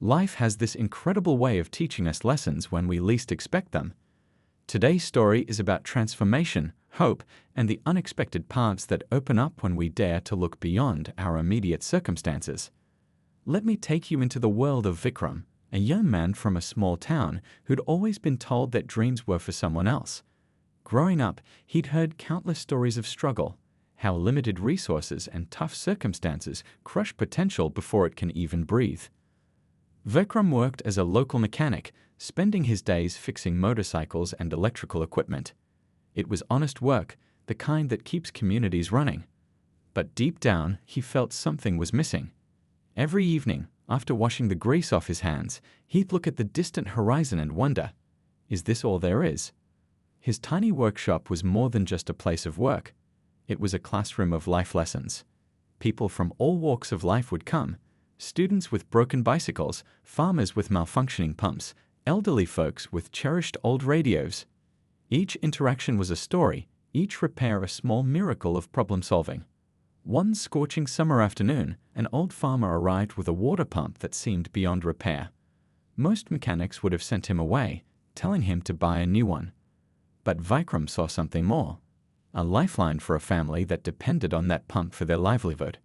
Life has this incredible way of teaching us lessons when we least expect them. Today's story is about transformation, hope, and the unexpected paths that open up when we dare to look beyond our immediate circumstances. Let me take you into the world of Vikram, a young man from a small town who'd always been told that dreams were for someone else. Growing up, he'd heard countless stories of struggle, how limited resources and tough circumstances crush potential before it can even breathe. Vikram worked as a local mechanic, spending his days fixing motorcycles and electrical equipment. It was honest work, the kind that keeps communities running. But deep down, he felt something was missing. Every evening, after washing the grease off his hands, he'd look at the distant horizon and wonder, is this all there is? His tiny workshop was more than just a place of work. It was a classroom of life lessons. People from all walks of life would come, students with broken bicycles, farmers with malfunctioning pumps, elderly folks with cherished old radios. Each interaction was a story, each repair a small miracle of problem solving. One scorching summer afternoon, an old farmer arrived with a water pump that seemed beyond repair. Most mechanics would have sent him away, telling him to buy a new one. But Vikram saw something more, a lifeline for a family that depended on that pump for their livelihood.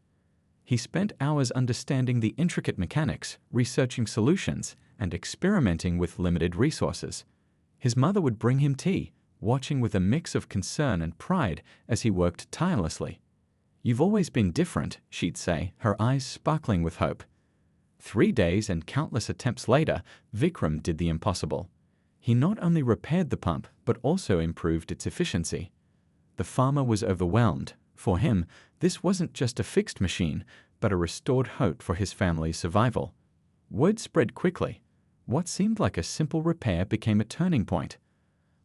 He spent hours understanding the intricate mechanics, researching solutions, and experimenting with limited resources. His mother would bring him tea, watching with a mix of concern and pride as he worked tirelessly. "You've always been different," she'd say, her eyes sparkling with hope. 3 days and countless attempts later, Vikram did the impossible. He not only repaired the pump, but also improved its efficiency. The farmer was overwhelmed. For him, this wasn't just a fixed machine, but a restored hope for his family's survival. Word spread quickly. What seemed like a simple repair became a turning point.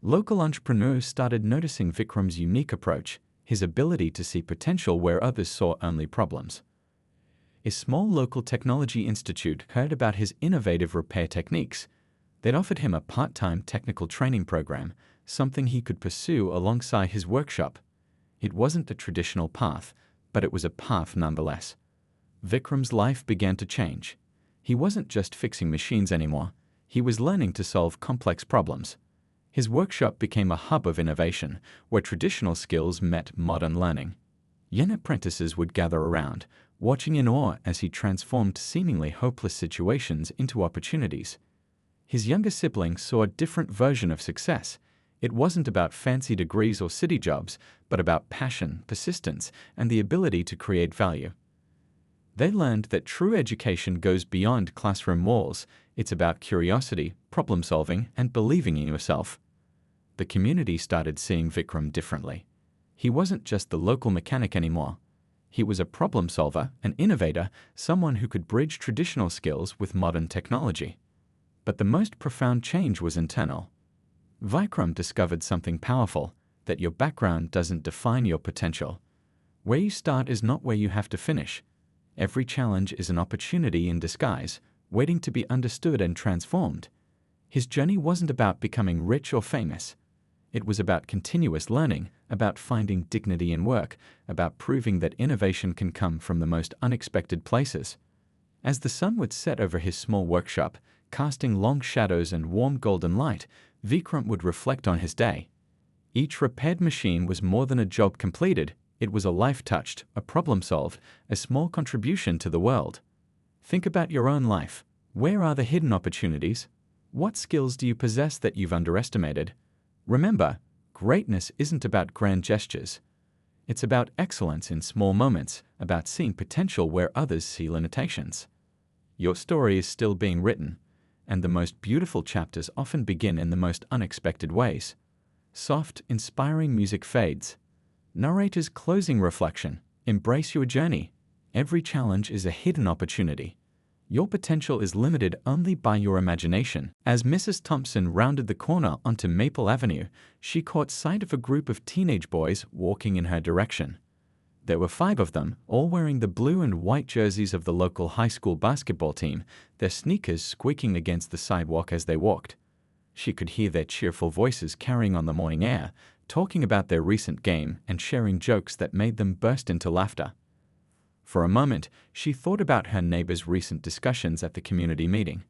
Local entrepreneurs started noticing Vikram's unique approach, his ability to see potential where others saw only problems. A small local technology institute heard about his innovative repair techniques. They'd offered him a part-time technical training program, something he could pursue alongside his workshop. It wasn't the traditional path, but it was a path nonetheless. Vikram's life began to change. He wasn't just fixing machines anymore. He was learning to solve complex problems. His workshop became a hub of innovation, where traditional skills met modern learning. Young apprentices would gather around, watching in awe as he transformed seemingly hopeless situations into opportunities. His younger siblings saw a different version of success. It wasn't about fancy degrees or city jobs, but about passion, persistence, and the ability to create value. They learned that true education goes beyond classroom walls. It's about curiosity, problem solving, and believing in yourself. The community started seeing Vikram differently. He wasn't just the local mechanic anymore. He was a problem solver, an innovator, someone who could bridge traditional skills with modern technology. But the most profound change was internal. Vikram discovered something powerful, that your background doesn't define your potential. Where you start is not where you have to finish. Every challenge is an opportunity in disguise, waiting to be understood and transformed. His journey wasn't about becoming rich or famous. It was about continuous learning, about finding dignity in work, about proving that innovation can come from the most unexpected places. As the sun would set over his small workshop, casting long shadows and warm golden light, Vikram would reflect on his day. Each repaired machine was more than a job completed. It was a life touched, a problem solved, a small contribution to the world. Think about your own life. Where are the hidden opportunities? What skills do you possess that you've underestimated? Remember, greatness isn't about grand gestures. It's about excellence in small moments, about seeing potential where others see limitations. Your story is still being written, and the most beautiful chapters often begin in the most unexpected ways. Soft, inspiring music fades. Narrator's closing reflection: embrace your journey. Every challenge is a hidden opportunity. Your potential is limited only by your imagination. As Mrs. Thompson rounded the corner onto Maple Avenue, she caught sight of a group of teenage boys walking in her direction. There were 5 of them, all wearing the blue and white jerseys of the local high school basketball team, their sneakers squeaking against the sidewalk as they walked. She could hear their cheerful voices carrying on the morning air, talking about their recent game and sharing jokes that made them burst into laughter. For a moment, she thought about her neighbors' recent discussions at the community meeting.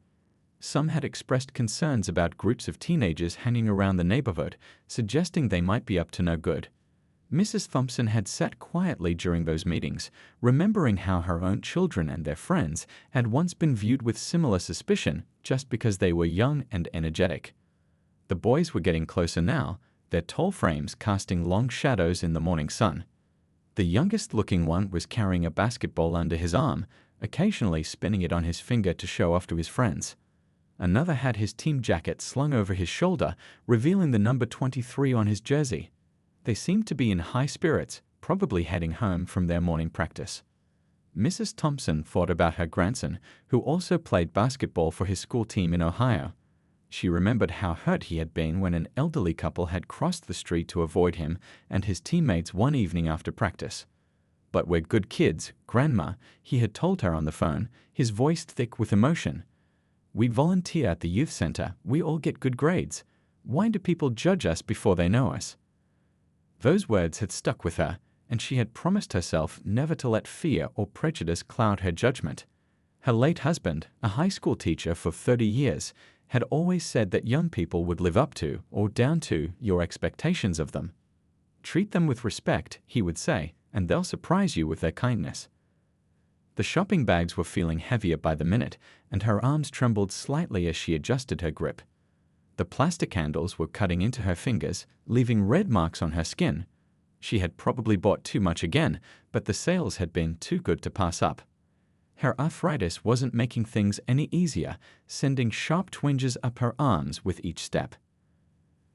Some had expressed concerns about groups of teenagers hanging around the neighborhood, suggesting they might be up to no good. Mrs. Thompson had sat quietly during those meetings, remembering how her own children and their friends had once been viewed with similar suspicion just because they were young and energetic. The boys were getting closer now, their tall frames casting long shadows in the morning sun. The youngest-looking one was carrying a basketball under his arm, occasionally spinning it on his finger to show off to his friends. Another had his team jacket slung over his shoulder, revealing the number 23 on his jersey. They seemed to be in high spirits, probably heading home from their morning practice. Mrs. Thompson thought about her grandson, who also played basketball for his school team in Ohio. She remembered how hurt he had been when an elderly couple had crossed the street to avoid him and his teammates one evening after practice. "But we're good kids, Grandma," he had told her on the phone, his voice thick with emotion. "We volunteer at the youth center. We all get good grades. Why do people judge us before they know us?" Those words had stuck with her, and she had promised herself never to let fear or prejudice cloud her judgment. Her late husband, a high school teacher for 30 years, had always said that young people would live up to, or down to, your expectations of them. "Treat them with respect," he would say, "and they'll surprise you with their kindness." The shopping bags were feeling heavier by the minute, and her arms trembled slightly as she adjusted her grip. The plastic handles were cutting into her fingers, leaving red marks on her skin. She had probably bought too much again, but the sales had been too good to pass up. Her arthritis wasn't making things any easier, sending sharp twinges up her arms with each step.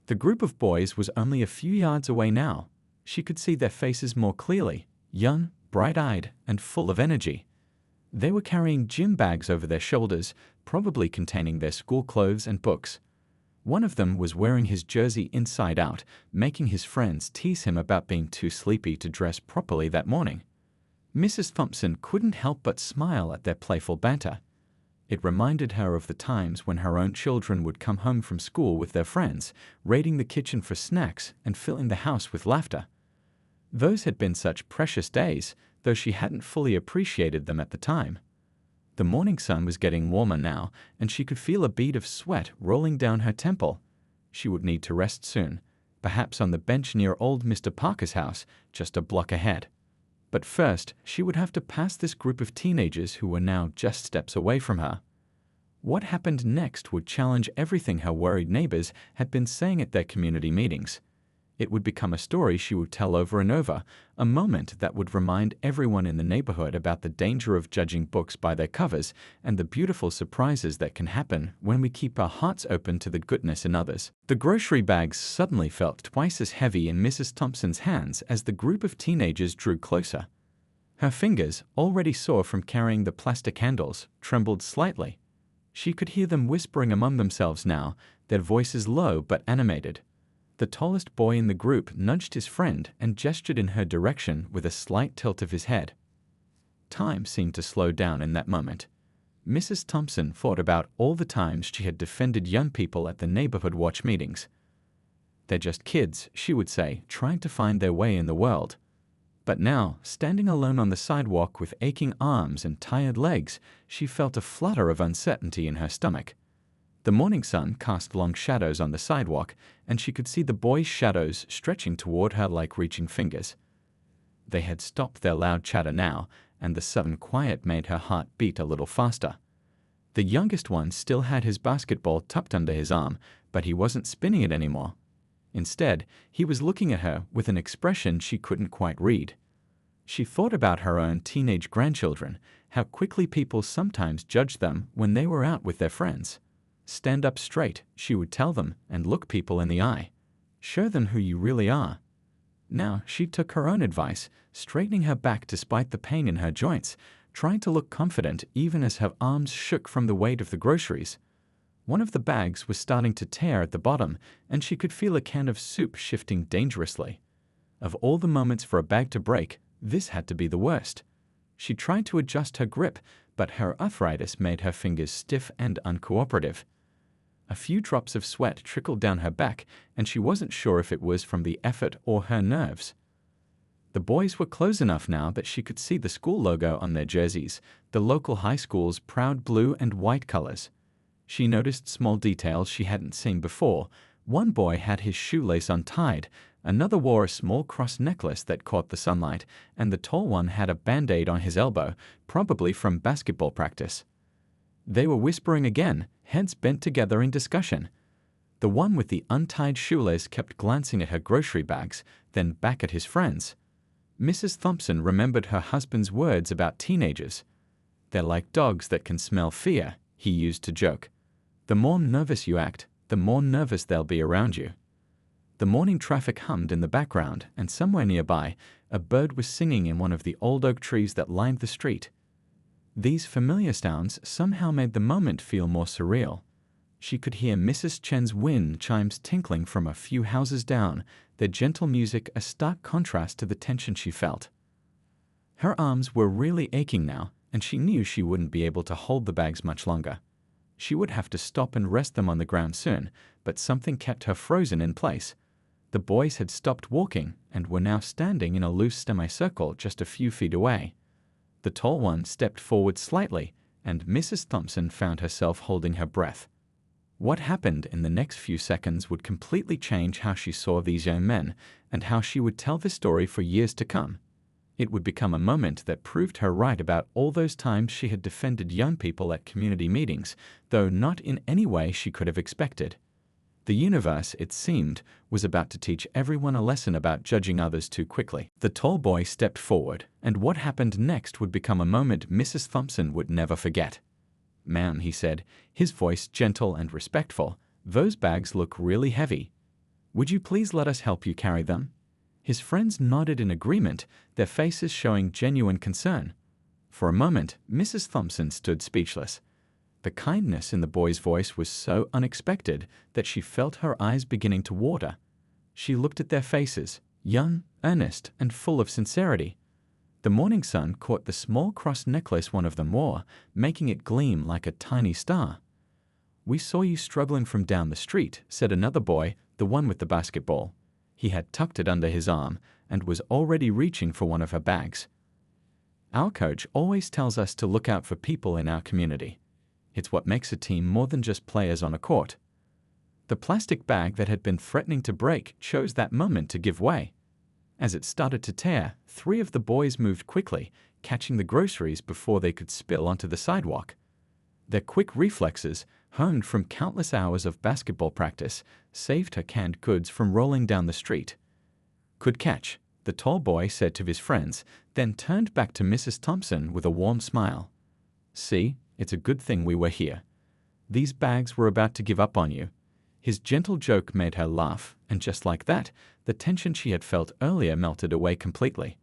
The group of boys was only a few yards away now. She could see their faces more clearly, young, bright-eyed, and full of energy. They were carrying gym bags over their shoulders, probably containing their school clothes and books. One of them was wearing his jersey inside out, making his friends tease him about being too sleepy to dress properly that morning. Mrs. Thompson couldn't help but smile at their playful banter. It reminded her of the times when her own children would come home from school with their friends, raiding the kitchen for snacks and filling the house with laughter. Those had been such precious days, though she hadn't fully appreciated them at the time. The morning sun was getting warmer now, and she could feel a bead of sweat rolling down her temple. She would need to rest soon, perhaps on the bench near old Mr. Parker's house, just a block ahead. But first, she would have to pass this group of teenagers who were now just steps away from her. What happened next would challenge everything her worried neighbors had been saying at their community meetings. It would become a story she would tell over and over, a moment that would remind everyone in the neighborhood about the danger of judging books by their covers and the beautiful surprises that can happen when we keep our hearts open to the goodness in others. The grocery bags suddenly felt twice as heavy in Mrs. Thompson's hands as the group of teenagers drew closer. Her fingers, already sore from carrying the plastic handles, trembled slightly. She could hear them whispering among themselves now, their voices low but animated. The tallest boy in the group nudged his friend and gestured in her direction with a slight tilt of his head. Time seemed to slow down in that moment. Mrs. Thompson thought about all the times she had defended young people at the neighborhood watch meetings. "They're just kids," she would say, trying to find their way in the world. But now, standing alone on the sidewalk with aching arms and tired legs, she felt a flutter of uncertainty in her stomach. The morning sun cast long shadows on the sidewalk, and she could see the boys' shadows stretching toward her like reaching fingers. They had stopped their loud chatter now, and the sudden quiet made her heart beat a little faster. The youngest one still had his basketball tucked under his arm, but he wasn't spinning it anymore. Instead, he was looking at her with an expression she couldn't quite read. She thought about her own teenage grandchildren, how quickly people sometimes judged them when they were out with their friends. "Stand up straight," she would tell them, "and look people in the eye. Show them who you really are." Now she took her own advice, straightening her back despite the pain in her joints, trying to look confident even as her arms shook from the weight of the groceries. One of the bags was starting to tear at the bottom, and she could feel a can of soup shifting dangerously. Of all the moments for a bag to break, this had to be the worst. She tried to adjust her grip, but her arthritis made her fingers stiff and uncooperative. A few drops of sweat trickled down her back, and she wasn't sure if it was from the effort or her nerves. The The boys were close enough now that she could see the school logo on their jerseys, the local high school's proud blue and white colors. She noticed small details she hadn't seen before. One boy had his shoelace untied, another wore a small cross necklace that caught the sunlight, and the tall one had a band-aid on his elbow, probably from basketball practice. They were whispering again, heads bent together in discussion. The one with the untied shoelace kept glancing at her grocery bags, then back at his friends. Mrs. Thompson remembered her husband's words about teenagers. "They're like dogs that can smell fear," he used to joke. "The more nervous you act, the more nervous they'll be around you." The morning traffic hummed in the background, and somewhere nearby, a bird was singing in one of the old oak trees that lined the street. These familiar sounds somehow made the moment feel more surreal. She could hear Mrs. Chen's wind chimes tinkling from a few houses down, their gentle music a stark contrast to the tension she felt. Her arms were really aching now, and she knew she wouldn't be able to hold the bags much longer. She would have to stop and rest them on the ground soon, but something kept her frozen in place. The boys had stopped walking and were now standing in a loose semicircle just a few feet away. The tall one stepped forward slightly, and Mrs. Thompson found herself holding her breath. What happened in the next few seconds would completely change how she saw these young men and how she would tell this story for years to come. It would become a moment that proved her right about all those times she had defended young people at community meetings, though not in any way she could have expected. The universe, it seemed, was about to teach everyone a lesson about judging others too quickly. The tall boy stepped forward, and what happened next would become a moment Mrs. Thompson would never forget. "Ma'am," he said, his voice gentle and respectful, "those bags look really heavy. Would you please let us help you carry them?" His friends nodded in agreement, their faces showing genuine concern. For a moment, Mrs. Thompson stood speechless. The kindness in the boy's voice was so unexpected that she felt her eyes beginning to water. She looked at their faces, young, earnest, and full of sincerity. The morning sun caught the small cross necklace one of them wore, making it gleam like a tiny star. "We saw you struggling from down the street," said another boy, the one with the basketball. He had tucked it under his arm and was already reaching for one of her bags. "Our coach always tells us to look out for people in our community. It's what makes a team more than just players on a court." The plastic bag that had been threatening to break chose that moment to give way. As it started to tear, 3 of the boys moved quickly, catching the groceries before they could spill onto the sidewalk. Their quick reflexes, honed from countless hours of basketball practice, saved her canned goods from rolling down the street. "Good catch," the tall boy said to his friends, then turned back to Mrs. Thompson with a warm smile. "See, it's a good thing we were here. These bags were about to give up on you." His gentle joke made her laugh, and just like that, the tension she had felt earlier melted away completely.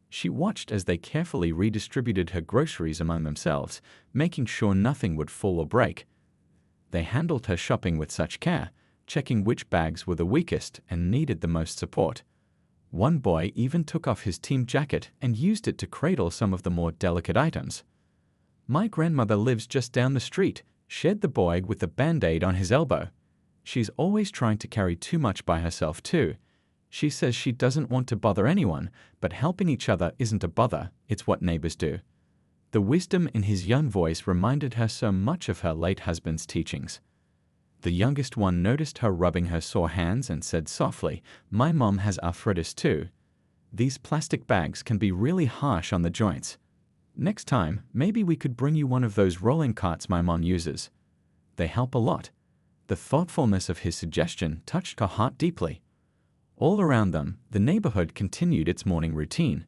She watched as they carefully redistributed her groceries among themselves, making sure nothing would fall or break. They handled her shopping with such care, checking which bags were the weakest and needed the most support. One boy even took off his team jacket and used it to cradle some of the more delicate items. "My grandmother lives just down the street," shared the boy with the band-aid on his elbow. "She's always trying to carry too much by herself too. She says she doesn't want to bother anyone, but helping each other isn't a bother, it's what neighbors do." The wisdom in his young voice reminded her so much of her late husband's teachings. The youngest one noticed her rubbing her sore hands and said softly, "My mom has arthritis too. These plastic bags can be really harsh on the joints. Next time, maybe we could bring you one of those rolling carts my mom uses. They help a lot." The thoughtfulness of his suggestion touched her heart deeply. All around them, the neighborhood continued its morning routine.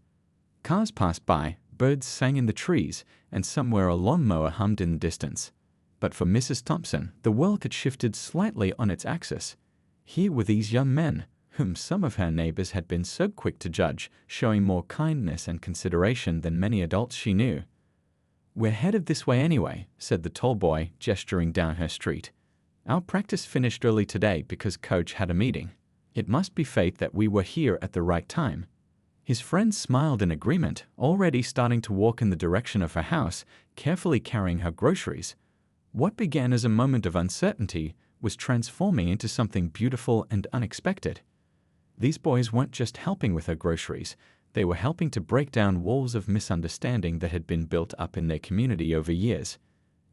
Cars passed by, birds sang in the trees, and somewhere a lawnmower hummed in the distance. But for Mrs. Thompson, the world had shifted slightly on its axis. Here were these young men, whom some of her neighbors had been so quick to judge, showing more kindness and consideration than many adults she knew. "We're headed this way anyway," said the tall boy, gesturing down her street. "Our practice finished early today because Coach had a meeting. It must be fate that we were here at the right time." His friends smiled in agreement, already starting to walk in the direction of her house, carefully carrying her groceries. What began as a moment of uncertainty was transforming into something beautiful and unexpected. These boys weren't just helping with her groceries, They were helping to break down walls of misunderstanding that had been built up in their community over years.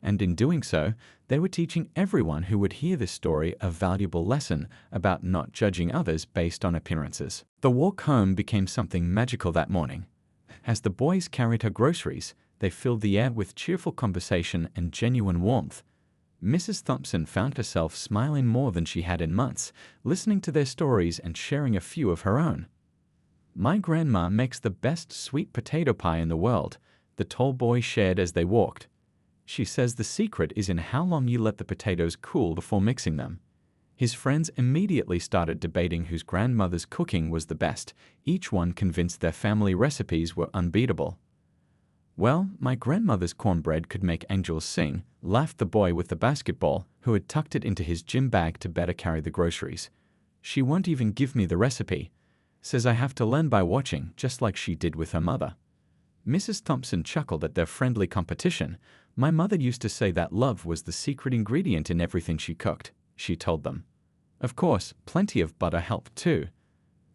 And in doing so, they were teaching everyone who would hear this story a valuable lesson about not judging others based on appearances. The walk home became something magical that morning. As the boys carried her groceries, they filled the air with cheerful conversation and genuine warmth. Mrs. Thompson found herself smiling more than she had in months, listening to their stories and sharing a few of her own. "My grandma makes the best sweet potato pie in the world," the tall boy shared as they walked. "She says the secret is in how long you let the potatoes cool before mixing them." His friends immediately started debating whose grandmother's cooking was the best, each one convinced their family recipes were unbeatable. "Well, my grandmother's cornbread could make angels sing," laughed the boy with the basketball, who had tucked it into his gym bag to better carry the groceries. "She won't even give me the recipe. Says I have to learn by watching, just like she did with her mother." Mrs. Thompson chuckled at their friendly competition. "My mother used to say that love was the secret ingredient in everything she cooked," she told them. Of course, plenty of butter helped too.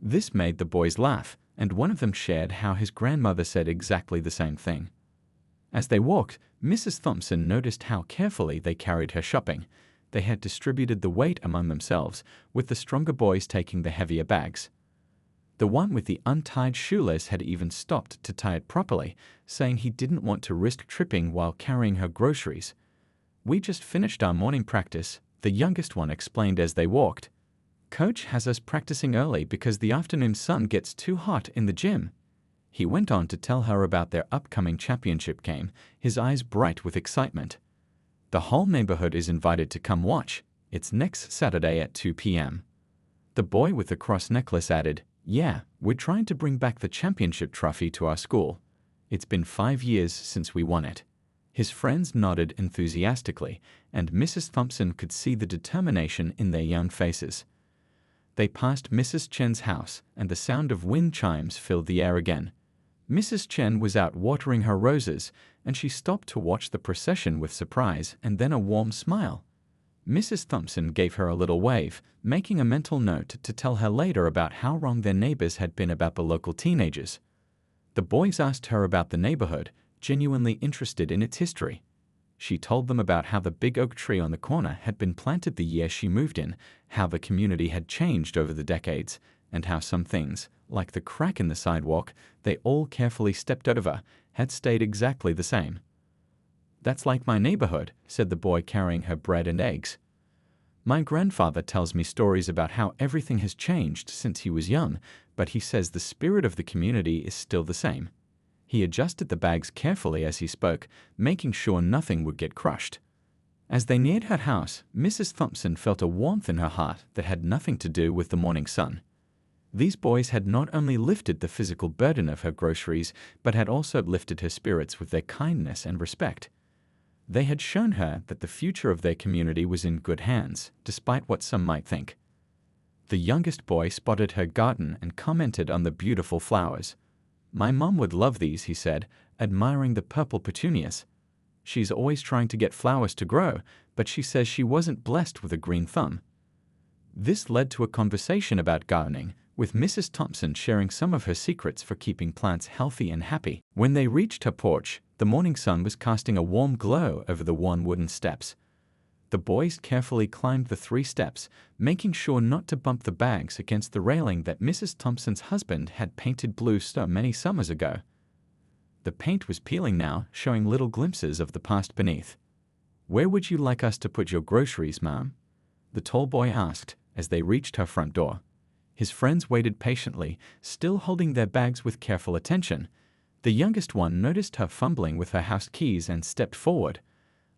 This made the boys laugh, and one of them shared how his grandmother said exactly the same thing. As they walked, Mrs. Thompson noticed how carefully they carried her shopping. They had distributed the weight among themselves, with the stronger boys taking the heavier bags. The one with the untied shoelace had even stopped to tie it properly, saying he didn't want to risk tripping while carrying her groceries. "We just finished our morning practice," the youngest one explained as they walked. "Coach has us practicing early because the afternoon sun gets too hot in the gym." He went on to tell her about their upcoming championship game, his eyes bright with excitement. "The whole neighborhood is invited to come watch. It's next Saturday at 2 p.m. The boy with the cross necklace added, "Yeah, we're trying to bring back the championship trophy to our school. It's been 5 years since we won it." His friends nodded enthusiastically, and Mrs. Thompson could see the determination in their young faces. They passed Mrs. Chen's house, and the sound of wind chimes filled the air again. Mrs. Chen was out watering her roses, and she stopped to watch the procession with surprise and then a warm smile. Mrs. Thompson gave her a little wave, making a mental note to tell her later about how wrong their neighbors had been about the local teenagers. The boys asked her about the neighborhood, genuinely interested in its history. She told them about how the big oak tree on the corner had been planted the year she moved in, how the community had changed over the decades, and how some things, like the crack in the sidewalk they all carefully stepped over, had stayed exactly the same. "That's like my neighborhood," said the boy carrying her bread and eggs. "My grandfather tells me stories about how everything has changed since he was young, but he says the spirit of the community is still the same." He adjusted the bags carefully as he spoke, making sure nothing would get crushed. As they neared her house, Mrs. Thompson felt a warmth in her heart that had nothing to do with the morning sun. These boys had not only lifted the physical burden of her groceries, but had also lifted her spirits with their kindness and respect. They had shown her that the future of their community was in good hands, despite what some might think. The youngest boy spotted her garden and commented on the beautiful flowers. "My mom would love these," he said, admiring the purple petunias. "She's always trying to get flowers to grow, but she says she wasn't blessed with a green thumb." This led to a conversation about gardening, with Mrs. Thompson sharing some of her secrets for keeping plants healthy and happy. When they reached her porch, the morning sun was casting a warm glow over the worn wooden steps. The boys carefully climbed the 3 steps, making sure not to bump the bags against the railing that Mrs. Thompson's husband had painted blue so many summers ago. The paint was peeling now, showing little glimpses of the past beneath. "Where would you like us to put your groceries, Ma'am?" the tall boy asked as they reached her front door. His friends waited patiently, still holding their bags with careful attention. The youngest one noticed her fumbling with her house keys and stepped forward.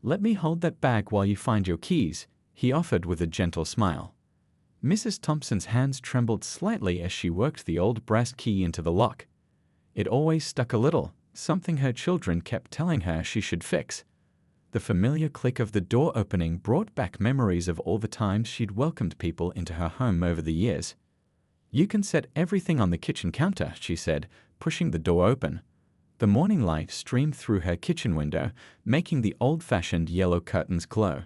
"Let me hold that bag while you find your keys," he offered with a gentle smile. Mrs. Thompson's hands trembled slightly as she worked the old brass key into the lock. It always stuck a little, something her children kept telling her she should fix. The familiar click of the door opening brought back memories of all the times she'd welcomed people into her home over the years. "You can set everything on the kitchen counter," she said, pushing the door open. The morning light streamed through her kitchen window, making the old-fashioned yellow curtains glow.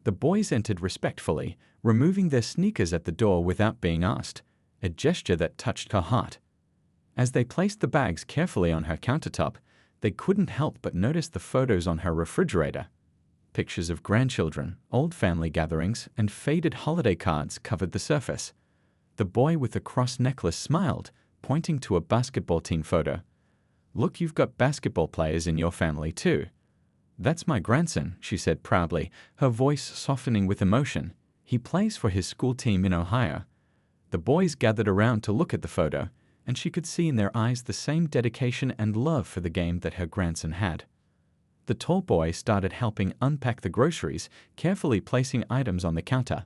The boys entered respectfully, removing their sneakers at the door without being asked, a gesture that touched her heart. As they placed the bags carefully on her countertop, they couldn't help but notice the photos on her refrigerator. Pictures of grandchildren, old family gatherings, and faded holiday cards covered the surface. The boy with the cross necklace smiled, pointing to a basketball team photo. "Look, you've got basketball players in your family too." "That's my grandson," she said proudly, her voice softening with emotion. "He plays for his school team in Ohio." The boys gathered around to look at the photo, and she could see in their eyes the same dedication and love for the game that her grandson had. The tall boy started helping unpack the groceries, carefully placing items on the counter.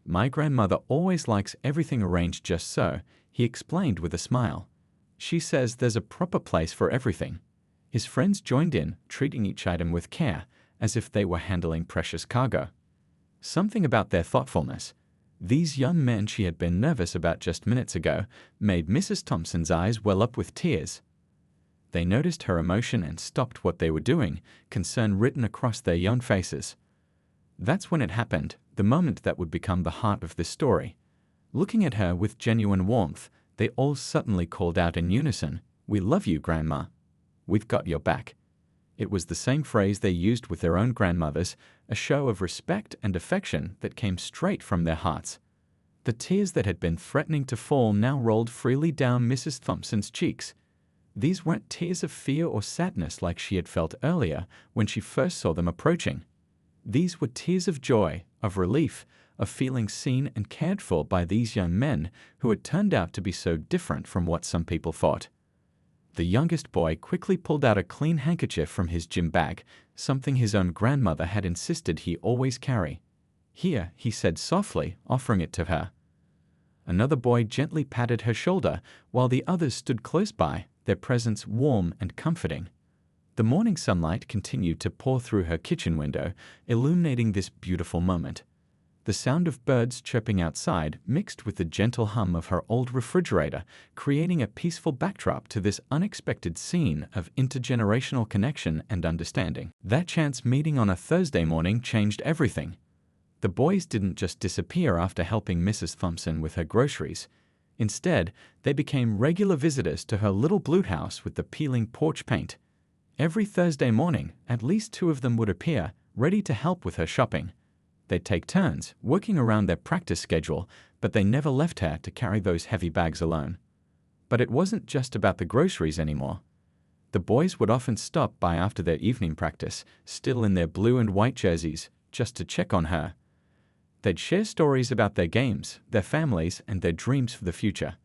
"My grandmother always likes everything arranged just so," he explained with a smile. "She says there's a proper place for everything." His friends joined in, treating each item with care, as if they were handling precious cargo. Something about their thoughtfulness, these young men she had been nervous about just minutes ago, made Mrs. Thompson's eyes well up with tears. They noticed her emotion and stopped what they were doing, concern written across their young faces. That's when it happened, the moment that would become the heart of this story. Looking at her with genuine warmth, they all suddenly called out in unison, "We love you, Grandma. We've got your back." It was the same phrase they used with their own grandmothers, a show of respect and affection that came straight from their hearts. The tears that had been threatening to fall now rolled freely down Mrs. Thompson's cheeks. These weren't tears of fear or sadness like she had felt earlier when she first saw them approaching. These were tears of joy, of relief, of feeling seen and cared for by these young men who had turned out to be so different from what some people thought. The youngest boy quickly pulled out a clean handkerchief from his gym bag, something his own grandmother had insisted he always carry. "Here," he said softly, offering it to her. Another boy gently patted her shoulder, while the others stood close by, their presence warm and comforting. The morning sunlight continued to pour through her kitchen window, illuminating this beautiful moment. The sound of birds chirping outside mixed with the gentle hum of her old refrigerator, creating a peaceful backdrop to this unexpected scene of intergenerational connection and understanding. That chance meeting on a Thursday morning changed everything. The boys didn't just disappear after helping Mrs. Thompson with her groceries. Instead, they became regular visitors to her little blue house with the peeling porch paint. Every Thursday morning, at least two of them would appear, ready to help with her shopping. They'd take turns, working around their practice schedule, but they never left her to carry those heavy bags alone. But it wasn't just about the groceries anymore. The boys would often stop by after their evening practice, still in their blue and white jerseys, just to check on her. They'd share stories about their games, their families, and their dreams for the future.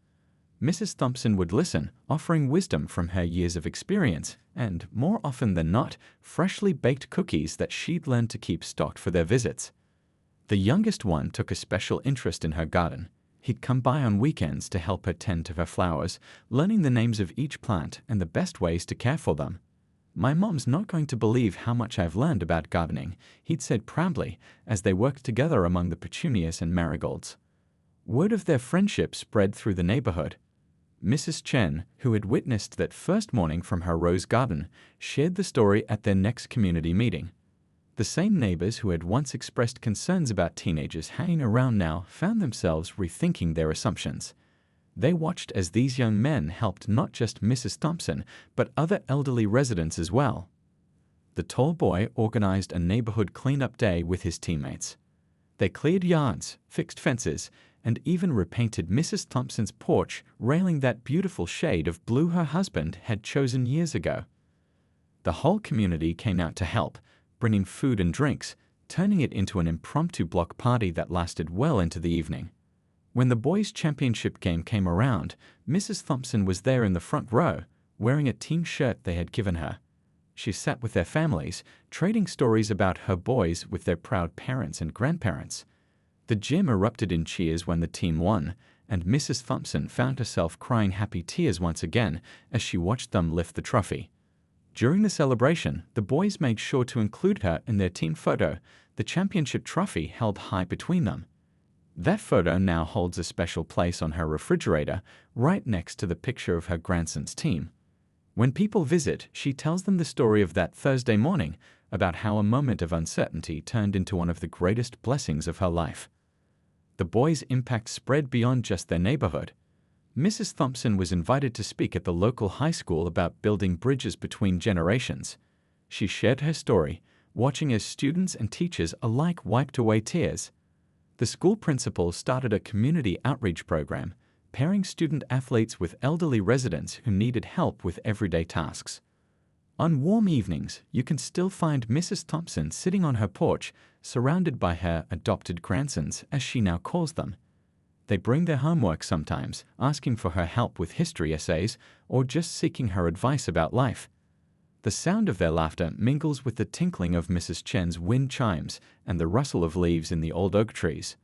Mrs. Thompson would listen, offering wisdom from her years of experience, and, more often than not, freshly baked cookies that she'd learned to keep stocked for their visits. The youngest one took a special interest in her garden. He'd come by on weekends to help her tend to her flowers, learning the names of each plant and the best ways to care for them. "My mom's not going to believe how much I've learned about gardening," he'd said proudly as they worked together among the petunias and marigolds. Word of their friendship spread through the neighborhood. Mrs. Chen, who had witnessed that first morning from her rose garden, shared the story at their next community meeting. The same neighbors who had once expressed concerns about teenagers hanging around now found themselves rethinking their assumptions. They watched as these young men helped not just Mrs. Thompson, but other elderly residents as well. The tall boy organized a neighborhood cleanup day with his teammates. They cleared yards, fixed fences, and even repainted Mrs. Thompson's porch, railing that beautiful shade of blue her husband had chosen years ago. The whole community came out to help, bringing food and drinks, turning it into an impromptu block party that lasted well into the evening. When the boys' championship game came around, Mrs. Thompson was there in the front row, wearing a team shirt they had given her. She sat with their families, trading stories about her boys with their proud parents and grandparents. The gym erupted in cheers when the team won, and Mrs. Thompson found herself crying happy tears once again as she watched them lift the trophy. During the celebration, the boys made sure to include her in their team photo, the championship trophy held high between them. That photo now holds a special place on her refrigerator, right next to the picture of her grandson's team. When people visit, she tells them the story of that Thursday morning, about how a moment of uncertainty turned into one of the greatest blessings of her life. The boys' impact spread beyond just their neighborhood. Mrs. Thompson was invited to speak at the local high school about building bridges between generations. She shared her story, watching as students and teachers alike wiped away tears. The school principal started a community outreach program, pairing student athletes with elderly residents who needed help with everyday tasks. On warm evenings, you can still find Mrs. Thompson sitting on her porch, surrounded by her adopted grandsons, as she now calls them. They bring their homework sometimes, asking for her help with history essays or just seeking her advice about life. The sound of their laughter mingles with the tinkling of Mrs. Chen's wind chimes and the rustle of leaves in the old oak trees.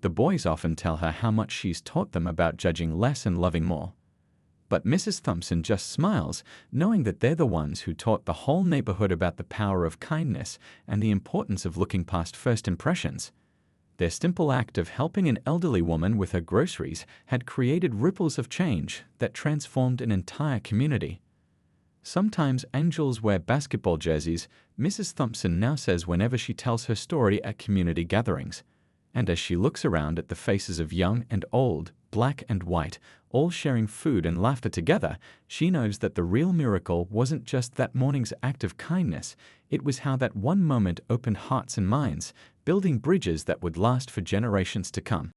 The boys often tell her how much she's taught them about judging less and loving more. But Mrs. Thompson just smiles, knowing that they're the ones who taught the whole neighborhood about the power of kindness and the importance of looking past first impressions. Their simple act of helping an elderly woman with her groceries had created ripples of change that transformed an entire community. Sometimes angels wear basketball jerseys, Mrs. Thompson now says whenever she tells her story at community gatherings. And as she looks around at the faces of young and old, black and white, all sharing food and laughter together, she knows that the real miracle wasn't just that morning's act of kindness, it was how that one moment opened hearts and minds, building bridges that would last for generations to come.